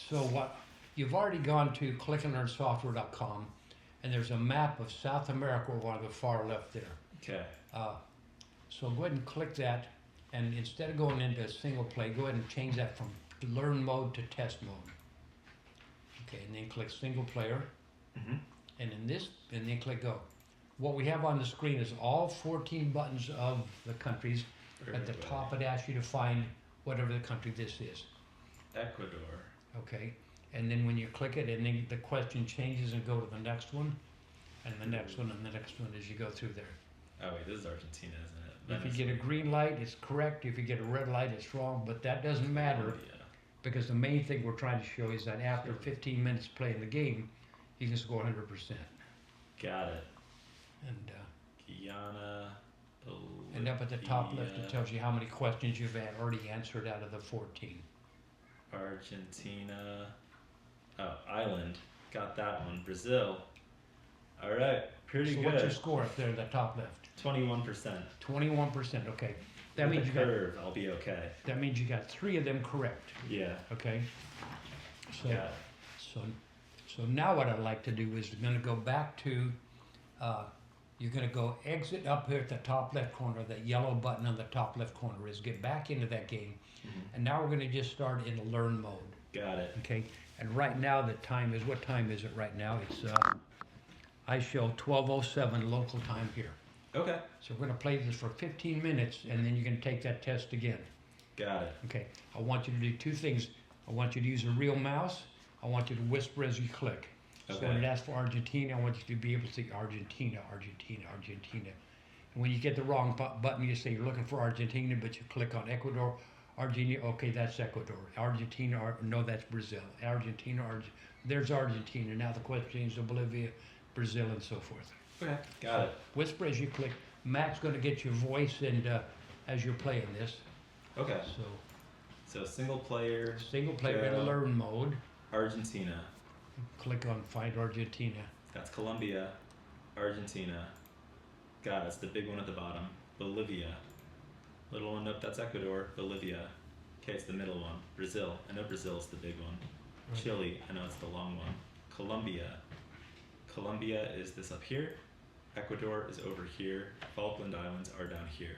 So what you've already gone to clickandlearnsoftware.com, and there's a map of South America over on the far left there. Okay. Uh, so go ahead and click that, and instead of going into a single play, go ahead and change that from learn mode to test mode. Okay, and then click single player, Mm-hmm. and then click go. What we have on the screen is all 14 buttons of the countries. At the top, it asks you to find whatever the country this is. Ecuador. Okay, and then when you click it, and then the question changes and go to the next one, and the next one, and the next one as you go through there. Oh wait, this is Argentina, isn't it? If you get a green light, it's correct. If you get a red light, it's wrong. But that doesn't matter, because the main thing we're trying to show is that after 15 minutes playing the game, you can score 100%. Got it. And Guyana. and up at the top left, it Bolivia, tells you how many questions you've already answered out of the 14. Argentina. Oh, island. Got that one. Brazil. All right. Pretty So good. what's your score up there in the top left? 21%. 21%. Okay. That With means the you got. curve, I'll be okay. That means you got 3 of them correct. Yeah. Okay. So Got it. so now what I'd like to do is we're going to go back to. You're going to go exit up here at the top left corner. That yellow button on the top left corner is get back into that game. Mhm. And now we're going to just start in the learn mode. Got it. Okay. And right now the time is, what time is it right now? It's I show 12:07 local time here. Okay. So we're going to play this for 15 minutes, and then you can take that test again. Got it. Okay. I want you to do 2 things. I want you to use a real mouse. I want you to whisper as you click. So Okay. when it asks for Argentina, I want you to be able to say Argentina, Argentina, Argentina. And when you get the wrong button, you say you're looking for Argentina, but you click on Ecuador, Argentina. Okay, that's Ecuador. Argentina, no, that's Brazil. Argentina, there's Argentina. Now the question is Bolivia, Brazil, and so forth. Okay. Got it. Whisper as you click. Matt's going to get your voice and as you're playing this. Okay. So So single player. single player in Go. learn mode. Argentina. Click on Find Argentina. That's Colombia. Argentina. Got it. It's the big one at the bottom. Bolivia. Little one up. That's Ecuador. Bolivia. Okay, it's the middle one. Brazil. I know Brazil's the big one. Right. Chile. I know it's the long one. Colombia. Colombia is this up here. Ecuador is over here. Falkland Islands are down here.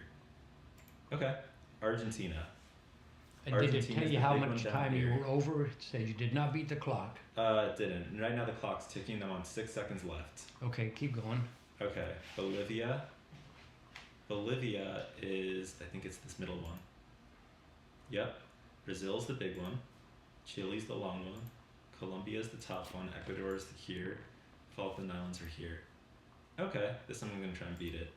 Okay. Argentina. And did it Argentina's tell you the how big one much down time you here. were over? It says you did not beat the clock. It didn't. And right now the clock's ticking. I'm on 6 seconds left. Okay, keep going. Okay. Bolivia. Bolivia is, I think it's this middle one. Yep. Brazil's the big one. Chile's the long one. Colombia's the top one. Ecuador is here. Falkland Islands are here. Okay. This time I'm going to try and beat it.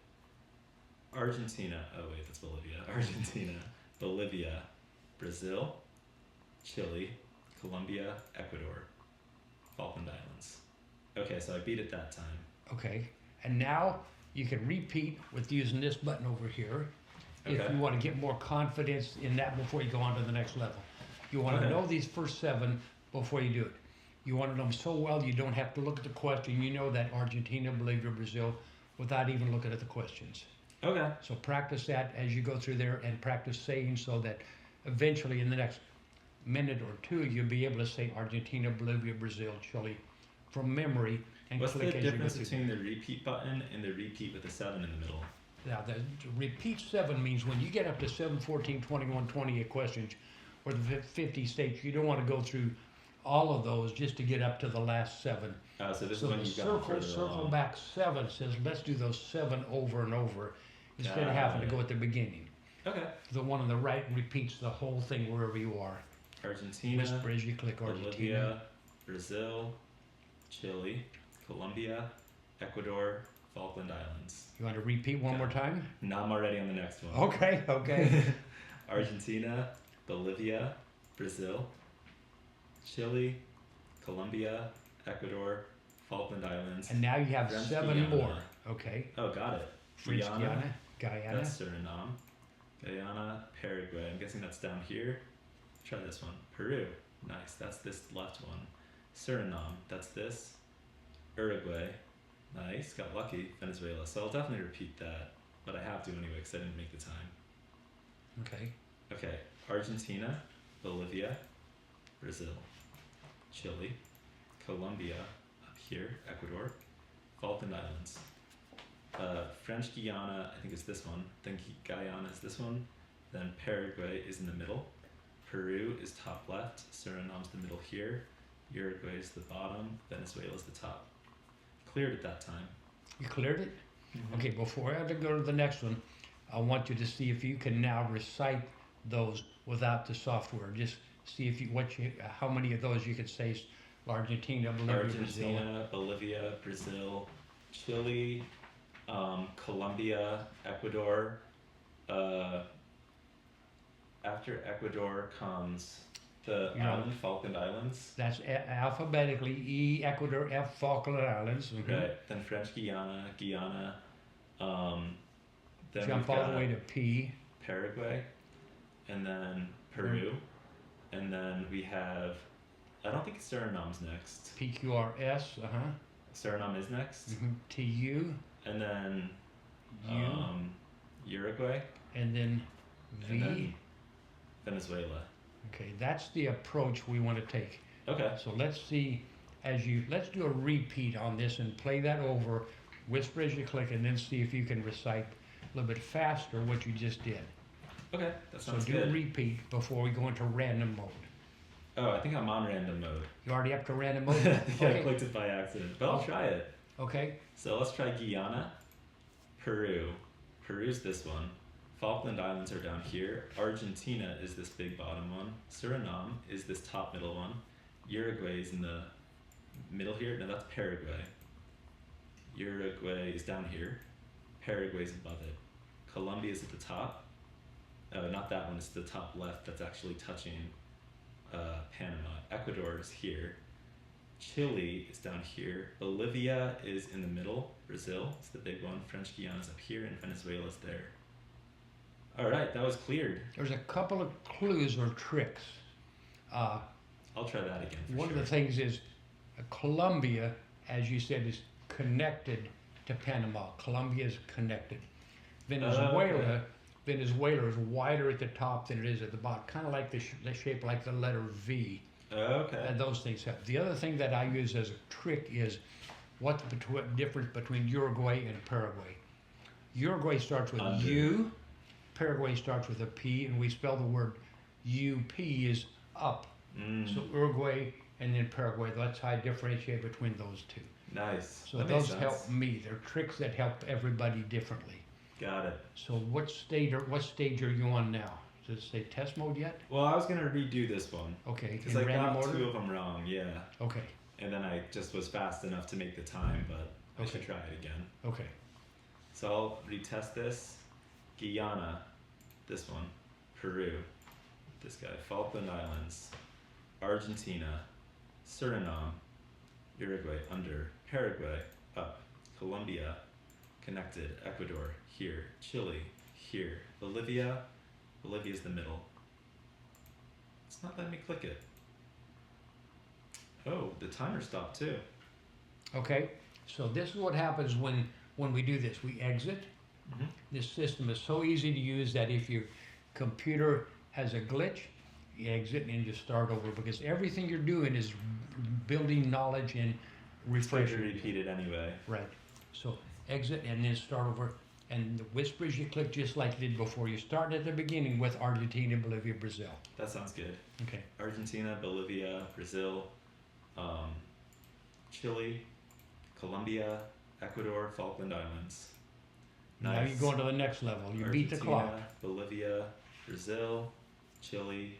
Argentina. Oh, wait, that's Bolivia. Argentina. Bolivia. Brazil. Chile. Colombia. Ecuador. Falkland Islands. Okay, so I beat it that time. Okay, and now you can repeat with using this button over here if Okay. you want to get more confidence in that before you go on to the next level. You want to Okay. know these first 7 before you do it. You want to know them so well you don't have to look at the question. You know that Argentina, Bolivia, Brazil without even looking at the questions. Okay. So practice that as you go through there and practice saying so that eventually in the next minute or 2 you'll be able to say Argentina, Bolivia, Brazil, Chile from memory and What's the click as you go difference through. between the repeat button and the repeat with the 7 in the middle? Now, the repeat 7 means when you get up to 7, 14, 21, 28 questions, or the 50 states, you don't want to go through all of those just to get up to the last 7. So this So is when the you've gotten further circle along. back 7 says, let's do those 7 over and over instead of Got having to it. go at the beginning. Okay. The one on the right repeats the whole thing wherever you are. Argentina, Whisper as you click Argentina. Bolivia, Brazil, Chile, Colombia, Ecuador, Falkland Islands. You want to repeat one more time? Now I'm already on the next one. Okay, okay. Argentina, Bolivia, Brazil, Chile, Colombia, Ecuador, Falkland Islands. And now you have French 7 Guiana. more. Okay. Oh, got it. French Guiana, Guyana. That's Suriname. Guyana, Paraguay. I'm guessing that's down here. Try this one. Peru. Nice. That's this left one. Suriname. That's this. Uruguay. Nice. Got lucky. Venezuela. So I'll definitely repeat that. But I have to anyway because I didn't make the time. Okay. Okay. Argentina. Bolivia. Brazil. Chile, Colombia, up here, Ecuador, Falkland Islands. French Guiana, I think it's this one. Then Guyana is this one. Then Paraguay is in the middle. Peru is top left. Suriname's the middle here. Uruguay is the bottom. Venezuela is the top. Cleared at that time. You cleared it? Mm-hmm. Okay, before I go to the next one, I want you to see if you can now recite those without the software. Just see if how many of those you could say. Argentina, Bolivia, Brazil. Argentina, Bolivia, Brazil, Chile, Colombia, Ecuador. After Ecuador comes the island, Falkland Islands. That's alphabetically E, Ecuador, F, Falkland Islands. Mm-hmm. Right. Then French Guiana, Guyana. Then jump all the way to P. Paraguay, and then Peru, and then we have. I don't think Suriname's next. PQRS. Suriname is next. Mm-hmm. TU. And then U. Uruguay. And then V. And then Venezuela. Okay, that's the approach we want to take. Okay. So let's see, let's do a repeat on this and play that over, whisper as you click, and then see if you can recite a little bit faster what you just did. Okay, that sounds good. So do a repeat before we go into random mode. Oh, I think I'm on random mode. You already up to random mode? Yeah, Okay. I clicked it by accident, but I'll try it. Okay. So let's try Guyana, Peru. Peru's this one. Falkland Islands are down here. Argentina is this big bottom one. Suriname is this top middle one. Uruguay is in the middle here. No, that's Paraguay. Uruguay is down here. Paraguay's above it. Colombia is at the top. Not that one, it's the top left that's actually touching Panama. Ecuador is here. Chile is down here. Bolivia is in the middle. Brazil is the big one. French Guiana is up here, and Venezuela is there. All right, that was cleared. There's a couple of clues or tricks. I'll try that again. One of the things is Colombia, as you said, is connected to Panama. Colombia is connected. Venezuela is wider at the top than it is at the bottom, kind of like the shape like the letter V. Okay. And those things help. The other thing that I use as a trick is what's the difference between Uruguay and Paraguay. Uruguay starts with U, Paraguay starts with a P, and we spell the word UP is up. So Uruguay and then Paraguay, that's how I differentiate between those two. Nice. So those help me. They're tricks that help everybody differently. Got it. So what stage are you on now? Does it say test mode yet? Well, I was going to redo this one. Okay. Because I got two of them wrong, yeah. Okay. And then I just was fast enough to make the time, but I should try it again. Okay. So I'll retest this. Guyana, this one. Peru, this guy. Falkland Islands. Argentina. Suriname. Uruguay, under. Paraguay, up. Colombia, connected. Ecuador, here. Chile, here. Bolivia. Bolivia's the middle. It's not letting me click it. Oh, the timer stopped too. Okay. So this is what happens when we do this. We exit. Mm-hmm. This system is so easy to use that if your computer has a glitch, you exit and you start over, because everything you're doing is building knowledge and refreshing. To repeat it anyway. Right. So exit and then start over. And the whispers you click just like you did before. You start at the beginning with Argentina, Bolivia, Brazil. That sounds good. Okay. Argentina, Bolivia, Brazil, Chile, Colombia, Ecuador, Falkland Islands. Nice. Now you go into the next level. You beat the clock. Argentina, Bolivia, Brazil, Chile,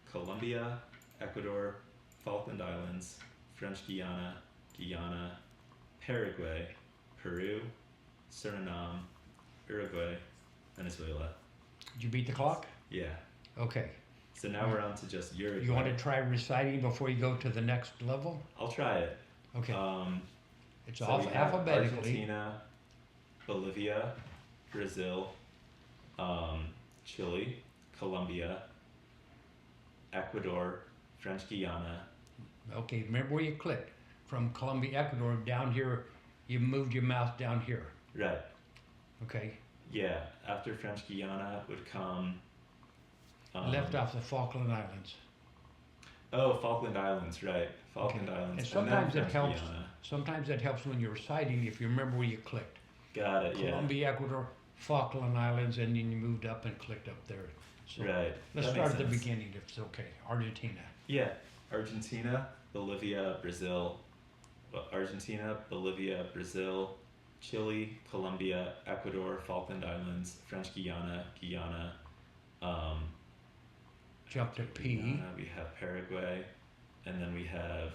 Colombia, Ecuador, Falkland Islands, French Guiana, Guyana, Paraguay, Peru, Suriname, Uruguay, Venezuela. Did you beat the clock? Yeah. Okay. So now we're on to just Uruguay. You want to try reciting before you go to the next level? I'll try it. Okay. It's so all alphabetically. Argentina, Bolivia, Brazil, Chile, Colombia, Ecuador, French Guiana. Okay, remember where you clicked. From Colombia, Ecuador, down here, you moved your mouse down here. Right. Okay. Yeah, after French Guiana would come... Left off the Falkland Islands. Oh, Falkland Islands, right. Falkland Okay. Islands. And sometimes then it French helps. Guiana. Sometimes it helps when you're reciting if you remember where you clicked. Got it, yeah. Colombia, Ecuador, Falkland Islands, and then you moved up and clicked up there. So Right. let's That start makes at the sense. beginning if it's okay. Argentina. Yeah. Argentina, Bolivia, Brazil. Argentina, Bolivia, Brazil, Chile, Colombia, Ecuador, Falkland Islands, French Guiana, Guyana. Jump to P. Guyana, we have Paraguay, and then we have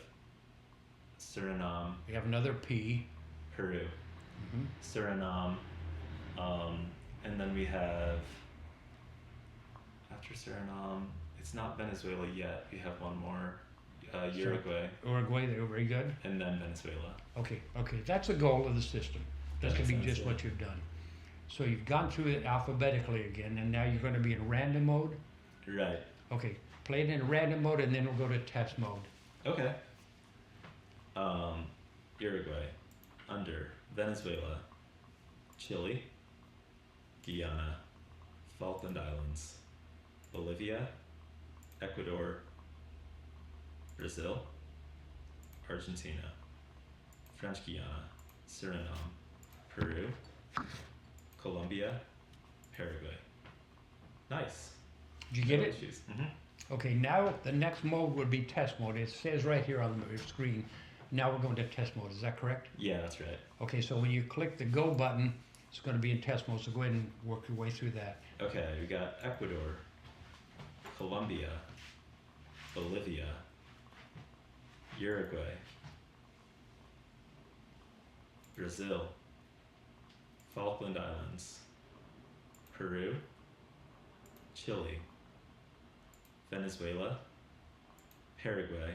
Suriname, We have another P. Peru, Hmm. Suriname, and then we have, after Suriname, it's not Venezuela yet, we have one more, Uruguay, Uruguay, they're very good. and then Venezuela. Okay, that's the goal of the system. That's to That be makes sense, just yeah. what you've done. So you've gone through it alphabetically again, and now you're going to be in random mode. Right, Okay, play it in random mode, and then we'll go to test mode. okay. Uruguay, under, Venezuela, Chile, Guyana, Falkland Islands, Bolivia, Ecuador, Brazil, Argentina, French Guiana, Suriname, Peru, Colombia, Paraguay. Nice. Did you get No it? issues. Mhm. Okay, now the next mode would be test mode. It says right here on the screen, now we're going to test mode. Is that correct? Yeah, that's right. Okay, so when you click the go button, it's going to be in test mode, so go ahead and work your way through that. Okay, we got Ecuador, Colombia, Bolivia, Uruguay, Brazil, Falkland Islands, Peru, Chile, Venezuela, Paraguay,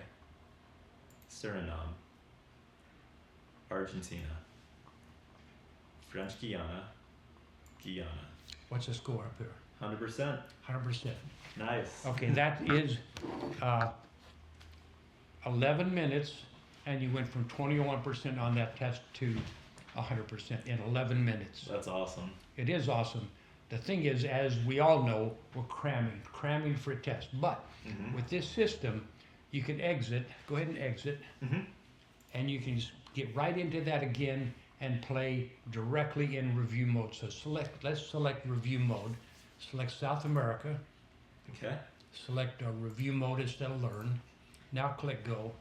Suriname, Argentina, French Guiana, Guyana. What's the score up here? 100%. 100%. Nice. Okay, that is 11 minutes, and you went from 21% on that test to 100% in 11 minutes. That's awesome. It is awesome. The thing is, as we all know, we're cramming for a test. But Mm-hmm. with this system, you can exit, go ahead and exit, Mm-hmm. and you can get right into that again and play directly in review mode. So let's select review mode, select South America, Okay. select review mode instead of learn. Now click go.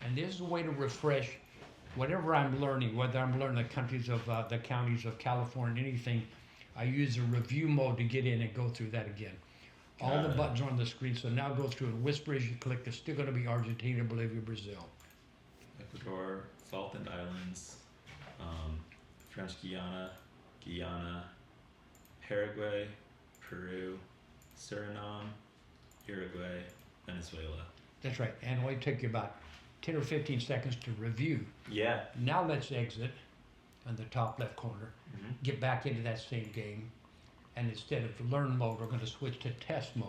And this is a way to refresh whatever I'm learning, whether I'm learning the countries of the counties of California, anything. I use the review mode to get in and go through that again. All Got the it. buttons are on the screen, so now go through and whisper as you click. It's still going to be Argentina, Bolivia, Brazil. Ecuador, Falkland Islands, French Guiana, Guyana, Paraguay, Peru, Suriname, Uruguay, Venezuela. That's right, and it only took you about 10 or 15 seconds to review. Yeah. Now let's exit on the top left corner, Mm-hmm. get back into that same game, and instead of learn mode, we're going to switch to test mode.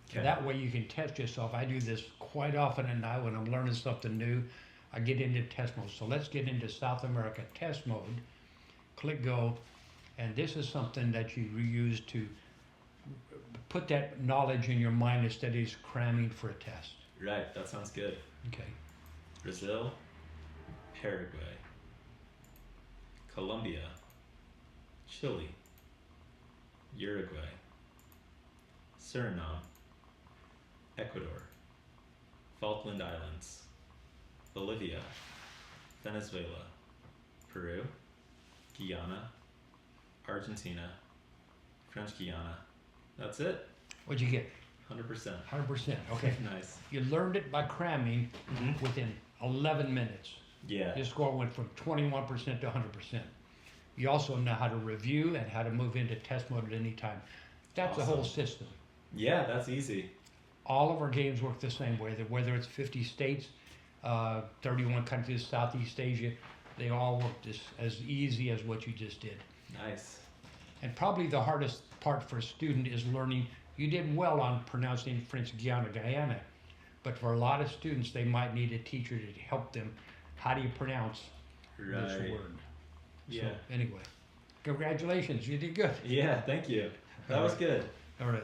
Okay. That way you can test yourself. I do this quite often at night when I'm learning something new. I get into test mode. So let's get into South America test mode. Click go, and this is something that you use to put that knowledge in your mind instead of just cramming for a test. Right. That sounds good. Okay. Brazil, Paraguay, Colombia, Chile, Uruguay, Suriname, Ecuador, Falkland Islands, Bolivia, Venezuela, Peru, Guyana, Argentina, French Guiana. That's it. What'd you get? 100%. 100%. Okay. Nice. You learned it by cramming Mm-hmm. within 11 minutes. Yeah. Your score went from 21% to 100%. You also know how to review and how to move into test mode at any time. That's the whole Awesome. system. Yeah, that's easy. All of our games work the same way, that whether it's 50 states, 31 countries, Southeast Asia, they all work just as easy as what you just did. Nice. And probably the hardest part for a student is learning. You did well on pronouncing French Guiana, Guyana, but for a lot of students, they might need a teacher to help them. How do you pronounce this Right. word? Yeah. So anyway, congratulations, you did good. Yeah, thank you. That was good. All right.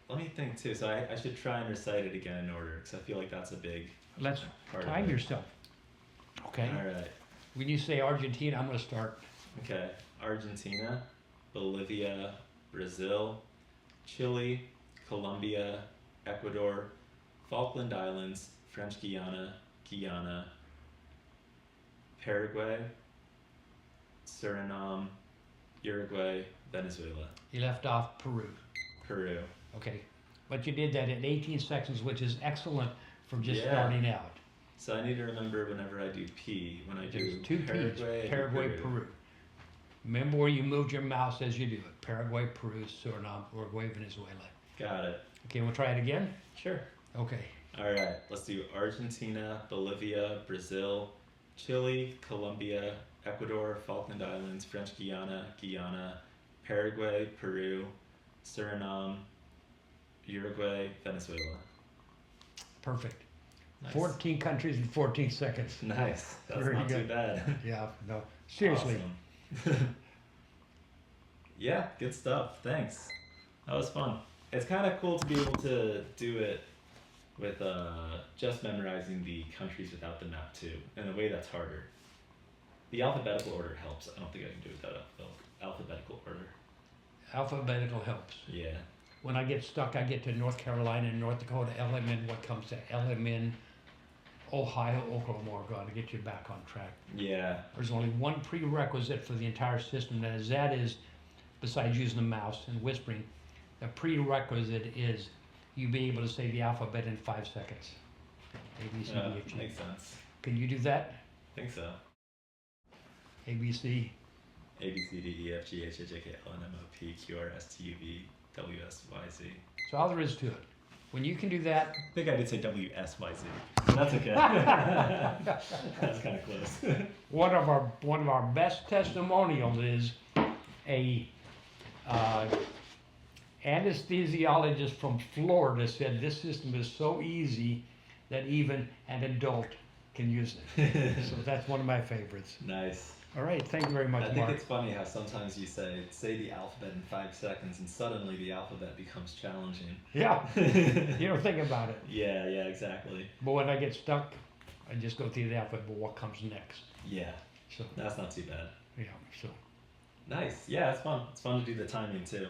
let me think too. So I should try and recite it again in order because I feel like that's a big Let's part time of it. yourself. Okay. All right. When you say Argentina, I'm going to start. Okay. Argentina, Bolivia, Brazil, Chile, Colombia, Ecuador, Falkland Islands, French Guiana, Guyana, Paraguay, Suriname, Uruguay, Venezuela, You left off Peru. Peru. Okay. But you did that in 18 seconds, which is excellent for just Yeah. starting out. So I need to remember whenever I do P, when I do There's two P's. Paraguay, I do Paraguay, Peru. Peru. Remember where you moved your mouse as you do it. Paraguay, Peru, Suriname, Uruguay, Venezuela. Got it. Okay, we'll try it again? Sure. Okay. All right, let's do Argentina, Bolivia, Brazil, Chile, Colombia, Ecuador, Falkland Islands, French Guiana, Guyana, Paraguay, Peru, Suriname, Uruguay, Venezuela. Perfect. Nice. 14 countries in 14 seconds. Nice. That's Very not too good. bad. Yeah, no. Seriously. Awesome. Yeah, good stuff. Thanks. That was fun. It's kind of cool to be able to do it with just memorizing the countries without the map too. In a way, that's harder. The alphabetical order helps. I don't think I can do it without alphabetical order. Alphabetical helps. Yeah. When I get stuck, I get to North Carolina and North Dakota, LMN. What comes to LMN, Ohio, Oklahoma are going to get you back on track. Yeah. There's only one prerequisite for the entire system, that is, besides using the mouse and whispering, the prerequisite is you be able to say the alphabet in 5 seconds. A, B, C, D, F, G. Makes sense. Can you do that? I think so. A, B, C. A, B, C, D, E, F, G, H, I, J, K, L, N, M, O, P, Q, R, S, T, U, V, W, S, Y, Z. So all there is to it. When you can do that, I think I did say W, S, Y, Z. That's okay. That's kind of close. one of our best testimonials is a anesthesiologist from Florida said this system is so easy that even an adult can use it. So that's one of my favorites. Nice. All right, thank you very much, I think Mark. it's funny how sometimes you say the alphabet in 5 seconds and suddenly the alphabet becomes challenging. Yeah, you don't think about it. Yeah, exactly. But when I get stuck, I just go through the alphabet, but what comes next? Yeah, So, that's not too bad. yeah, so. Nice. Yeah, it's fun. It's fun to do the timing too.